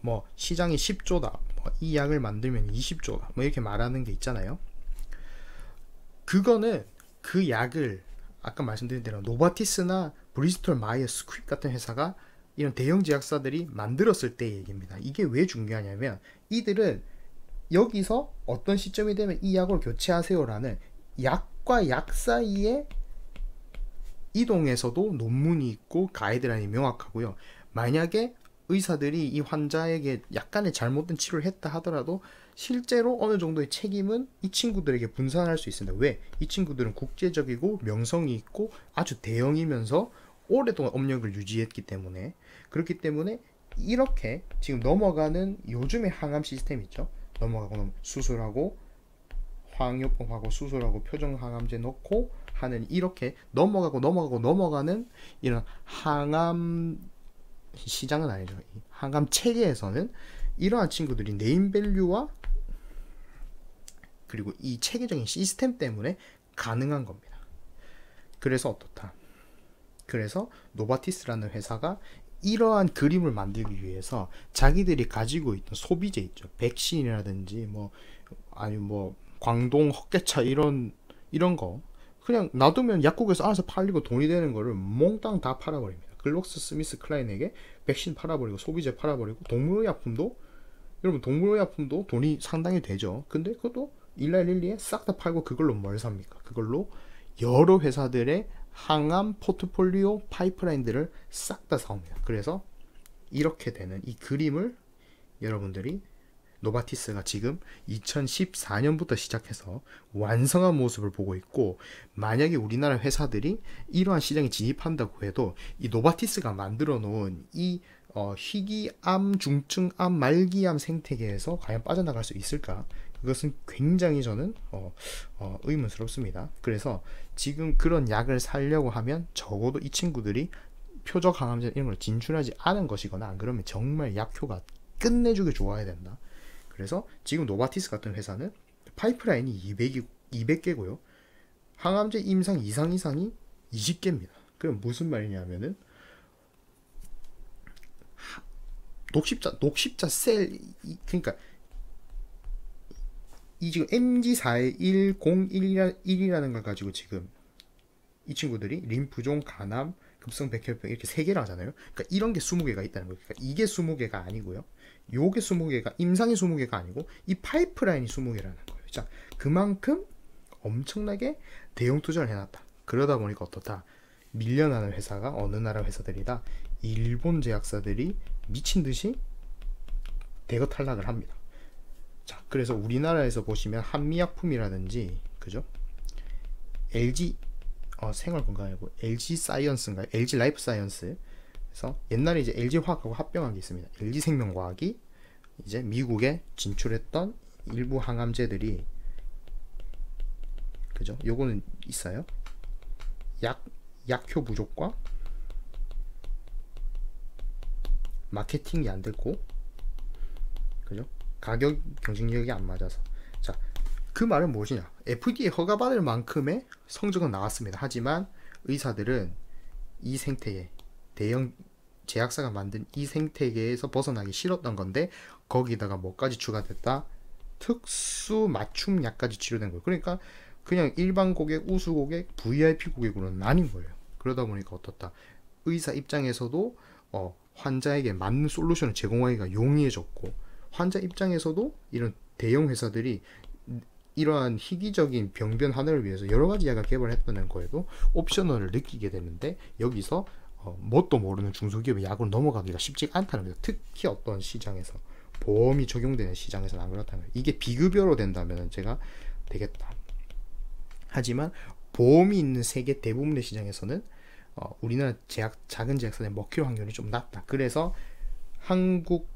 Speaker 1: 뭐 시장이 10조다, 뭐 이 약을 만들면 20조다, 뭐 이렇게 말하는 게 있잖아요. 그거는 그 약을 아까 말씀드린 대로 노바티스나 브리스톨 마이어스 스퀴브 같은 회사가, 이런 대형 제약사들이 만들었을 때의 얘기입니다. 이게 왜 중요하냐면, 이들은 여기서 어떤 시점이 되면 이 약을 교체하세요라는 약과 약 사이에 이동에서도 논문이 있고 가이드라인이 명확하고요. 만약에 의사들이 이 환자에게 약간의 잘못된 치료를 했다 하더라도 실제로 어느 정도의 책임은 이 친구들에게 분산할 수 있습니다. 왜? 이 친구들은 국제적이고 명성이 있고 아주 대형이면서 오랫동안 업력을 유지했기 때문에. 그렇기 때문에 이렇게 지금 넘어가는 요즘의 항암 시스템 있죠. 넘어가고 수술하고 화학요법하고 수술하고 표정항암제 넣고 하는, 이렇게 넘어가는 이런 항암 시장은 아니죠. 항암 체계에서는 이러한 친구들이 네임밸류와 그리고 이 체계적인 시스템 때문에 가능한 겁니다. 그래서 어떻다? 그래서 노바티스라는 회사가 이러한 그림을 만들기 위해서 자기들이 가지고 있던 소비재 있죠. 백신이라든지 아니면 광동 헛개차 이런 거 그냥 놔두면 약국에서 알아서 팔리고 돈이 되는 거를 몽땅 다 팔아버립니다. 글록스 스미스 클라인에게 백신 팔아버리고 소비재 팔아버리고, 여러분 동물의약품도 돈이 상당히 되죠. 근데 그것도 일라일리에 싹 다 팔고 그걸로 뭘 삽니까? 그걸로 여러 회사들의 항암 포트폴리오 파이프라인들을 싹 다 사옵니다. 그래서 이렇게 되는 이 그림을 여러분들이 노바티스가 지금 2014년부터 시작해서 완성한 모습을 보고 있고, 만약에 우리나라 회사들이 이러한 시장에 진입한다고 해도 이 노바티스가 만들어 놓은 이 희귀암, 중증암, 말기암 생태계에서 과연 빠져나갈 수 있을까? 그것은 굉장히 저는 의문스럽습니다. 그래서 지금 그런 약을 사려고 하면 적어도 이 친구들이 표적 항암제 이런 걸 진출하지 않은 것이거나, 안 그러면 정말 약효가 끝내주게 좋아야 된다. 그래서 지금 노바티스 같은 회사는 파이프라인이 200개고요. 항암제 임상 이상이 20개입니다. 그럼 무슨 말이냐면은 녹십자 셀, 그러니까 이 지금 MG4101이라는 걸 가지고 지금 이 친구들이 림프종, 간암, 급성백혈병 이렇게 3개를 하잖아요. 그러니까 이런 게 20개가 있다는 거예요. 그러니까 이게 20개가 아니고요. 요게 20개가, 임상이 20개가 아니고 이 파이프라인이 20개라는 거예요. 자, 그만큼 엄청나게 대형 투자를 해놨다. 그러다 보니까 어떻다? 밀려나는 회사가 어느 나라 회사들이다? 일본 제약사들이 미친 듯이 대거 탈락을 합니다. 자, 그래서 우리나라에서 보시면 한미약품이라든지 그죠? LG 생활건강이고 LG 사이언스인가요? LG 라이프 사이언스. 그래서 옛날에 이제 LG 화학하고 합병한 게 있습니다. LG 생명과학이 이제 미국에 진출했던 일부 항암제들이 그죠? 요거는 있어요. 약효 부족과 마케팅이 안 됐고 그죠? 가격 경쟁력이 안 맞아서. 자, 그 말은 무엇이냐? FDA 허가받을 만큼의 성적은 나왔습니다. 하지만 의사들은 이 생태계, 대형 제약사가 만든 이 생태계에서 벗어나기 싫었던 건데 거기다가 뭐까지 추가됐다? 특수 맞춤 약까지 치료된 거예요. 그러니까 그냥 일반 고객, 우수 고객, VIP 고객으로 나뉜 거예요. 그러다 보니까 어떻다? 의사 입장에서도 환자에게 맞는 솔루션을 제공하기가 용이해졌고, 환자 입장에서도 이런 대형 회사들이 이러한 희귀적인 병변 하나를 위해서 여러 가지 약을 개발했다는 거에도 옵셔널을 느끼게 되는데, 여기서 뭣도 모르는 중소기업의 약으로 넘어가기가 쉽지가 않다는 거죠. 특히 어떤 시장에서 보험이 적용되는 시장에서는 안 그렇다는 거예요. 이게 비급여로 된다면 제가 되겠다. 하지만 보험이 있는 세계 대부분의 시장에서는 우리나라 작은 제약사들의 먹힐 확률이 좀 낮다. 그래서 한국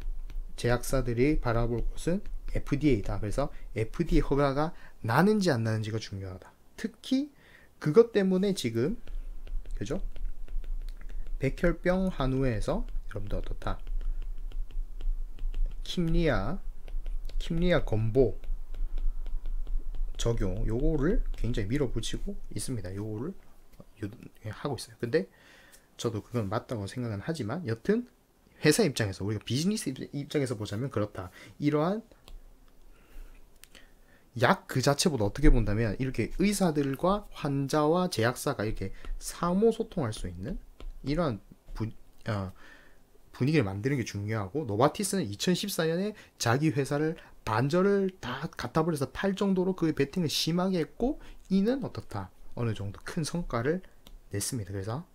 Speaker 1: 제약사들이 바라볼 곳은 FDA다. 그래서 FDA 허가가 나는지 안 나는지가 중요하다. 특히 그것 때문에 지금 그죠? 백혈병 한우에서 여러분들 어떻다? 킴리아 건보 적용 요거를 굉장히 밀어붙이고 있습니다. 요거를 하고 있어요. 근데 저도 그건 맞다고 생각은 하지만 여튼 회사 입장에서, 우리가 비즈니스 입장에서 보자면 그렇다. 이러한 약 그 자체보다 어떻게 본다면 이렇게 의사들과 환자와 제약사가 이렇게 상호 소통할 수 있는 이러한 분위기를 만드는 게 중요하고, 노바티스는 2014년에 자기 회사를 반절을 다 갖다 버려서 팔 정도로 그 베팅을 심하게 했고, 이는 어떻다? 어느 정도 큰 성과를 냈습니다. 그래서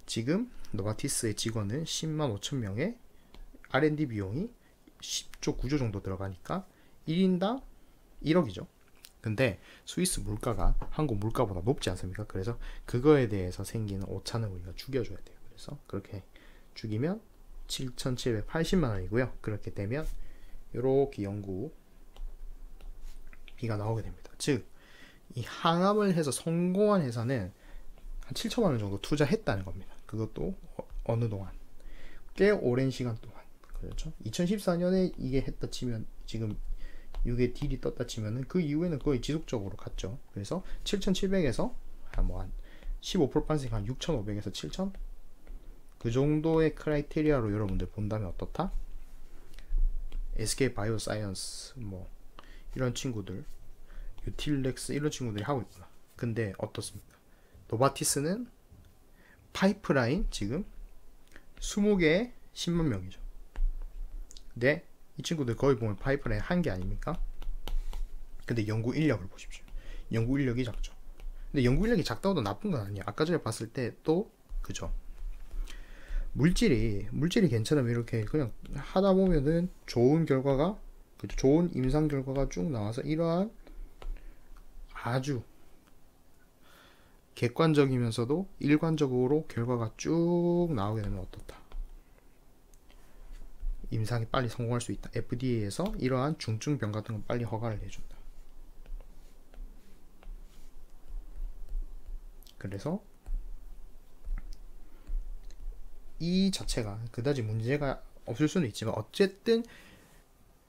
Speaker 1: 지금 노바티스의 직원은 10만 5천 명에 R&D 비용이 10조 9조 정도 들어가니까 1인당 1억이죠. 근데 스위스 물가가 한국 물가보다 높지 않습니까? 그래서 그거에 대해서 생기는 오차는 우리가 죽여줘야 돼요. 그래서 그렇게 죽이면 7,780만 원이고요. 그렇게 되면 이렇게 연구비가 나오게 됩니다. 즉, 이 항암을 해서 성공한 회사는 한 7천만 원 정도 투자했다는 겁니다. 그것도 어느 동안, 꽤 오랜 시간 동안. 그렇죠? 2014년에 이게 했다 치면, 지금 이게 딜이 떴다 치면은 그 이후에는 거의 지속적으로 갔죠. 그래서 7,700에서 한 15% 반씩 한 6,500에서 7,000? 그 정도의 크라이테리아로 여러분들 본다면 어떻다? SK 바이오사이언스 이런 친구들, 유틸렉스 이런 친구들이 하고 있구나. 근데 어떻습니까? 노바티스는 파이프라인 지금 20개에 10만 명이죠. 근데 이 친구들 거의 보면 파이프라인 한 개 아닙니까? 근데 연구 인력을 보십시오. 연구 인력이 작죠. 근데 연구 인력이 작다고도 나쁜 건 아니에요. 아까 전에 봤을 때 또 그죠? 물질이 괜찮으면 이렇게 그냥 하다 보면은 좋은 결과가, 좋은 임상 결과가 쭉 나와서 이러한 아주 객관적이면서도 일관적으로 결과가 쭉 나오게 되면 어떻다? 임상이 빨리 성공할 수 있다. FDA에서 이러한 중증병 같은 건 빨리 허가를 해준다. 그래서 이 자체가 그다지 문제가 없을 수는 있지만, 어쨌든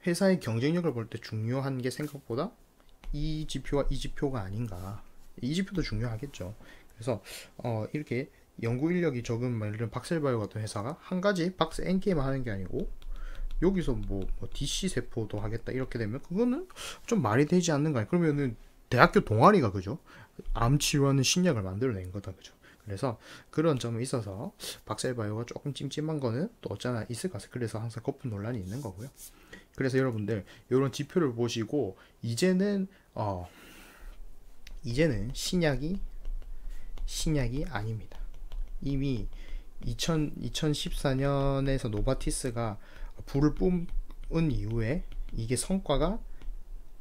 Speaker 1: 회사의 경쟁력을 볼 때 중요한 게 생각보다 이 지표와 이 지표가 아닌가. 이 지표도 중요하겠죠. 그래서 이렇게 연구 인력이 적은 이런 박셀바이오 같은 회사가 한 가지 박스 NK만 하는 게 아니고 여기서 DC 세포도 하겠다 이렇게 되면 그거는 좀 말이 되지 않는가. 그러면은 대학교 동아리가 그죠? 암 치료하는 신약을 만들어낸 거다. 그죠? 그래서 그런 점에 있어서 박셀바이오가 조금 찜찜한 거는 또 어쩌나 있을 것 같아요. 그래서 항상 거품 논란이 있는 거고요. 그래서 여러분들 이런 지표를 보시고 이제는 신약이 아닙니다. 이미 2014년에서 노바티스가 불을 이후에 이게 성과가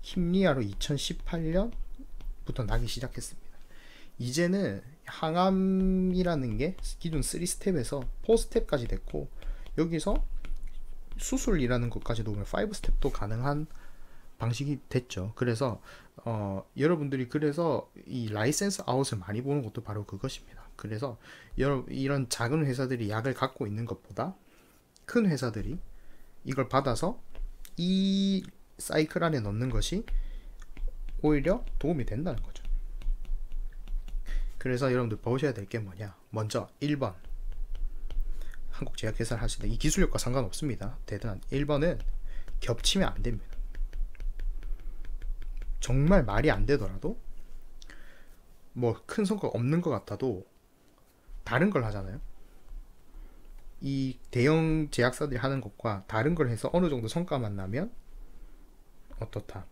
Speaker 1: 힘리아로 2018년부터 나기 시작했습니다. 이제는 항암이라는 게 기존 3스텝에서 4스텝까지 됐고, 여기서 수술이라는 것까지도 오면 5스텝도 가능한 방식이 됐죠. 그래서 여러분들이 그래서 이 라이센스 아웃을 많이 보는 것도 바로 그것입니다. 그래서 이런 작은 회사들이 약을 갖고 있는 것보다 큰 회사들이 이걸 받아서 이 사이클 안에 넣는 것이 오히려 도움이 된다는 거죠. 그래서 여러분들 보셔야 될 게 뭐냐, 먼저 1번 한국제약회사를 하실 때 이 기술력과 상관없습니다. 대단 1번은 겹치면 안 됩니다. 정말 말이 안 되더라도, 뭐 큰 성과가 없는 것 같아도 다른 걸 하잖아요. 이 대형 제약사들이 하는 것과 다른 걸 해서 어느 정도 성과만 나면 어떻다?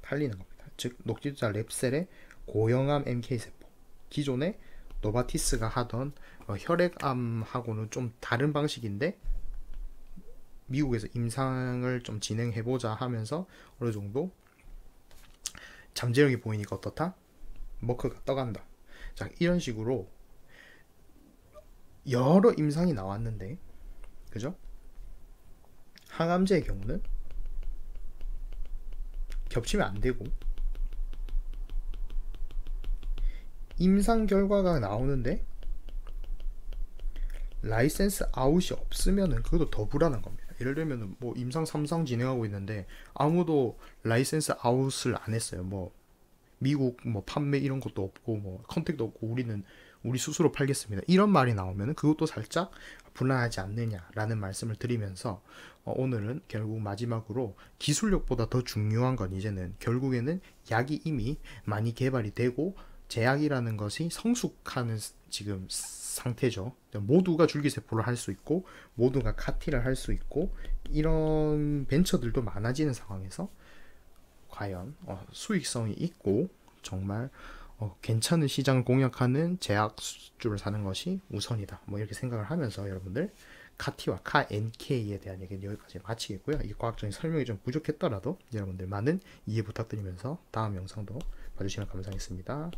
Speaker 1: 팔리는 겁니다. 즉 녹지주사 랩셀의 고형암 NK세포, 기존에 노바티스가 하던 혈액암하고는 좀 다른 방식인데 미국에서 임상을 좀 진행해보자 하면서 어느 정도 잠재력이 보이니까 어떻다? 머크가 떠간다. 자, 이런 식으로 여러 임상이 나왔는데, 그죠? 항암제의 경우는 겹치면 안 되고, 임상 결과가 나오는데 라이센스 아웃이 없으면은 그것도 더 불안한 겁니다. 예를 들면 뭐 임상 3상 진행하고 있는데 아무도 라이센스 아웃을 안 했어요. 뭐 미국 뭐 판매 이런 것도 없고 뭐 컨택도 없고 우리는 우리 스스로 팔겠습니다, 이런 말이 나오면 그것도 살짝 불안하지 않느냐라는 말씀을 드리면서 오늘은 결국 마지막으로 기술력보다 더 중요한 건 이제는 결국에는 약이 이미 많이 개발이 되고 제약이라는 것이 성숙하는 지금 상태죠. 모두가 줄기세포를 할 수 있고 모두가 카티를 할 수 있고 이런 벤처들도 많아지는 상황에서 과연 수익성이 있고 정말 괜찮은 시장을 공략하는 제약주를 사는 것이 우선이다, 뭐 이렇게 생각을 하면서 여러분들 카티와 카NK에 대한 얘기는 여기까지 마치겠고요. 이 과학적인 설명이 좀 부족했더라도 여러분들 많은 이해 부탁드리면서 다음 영상도 봐주시면 감사하겠습니다.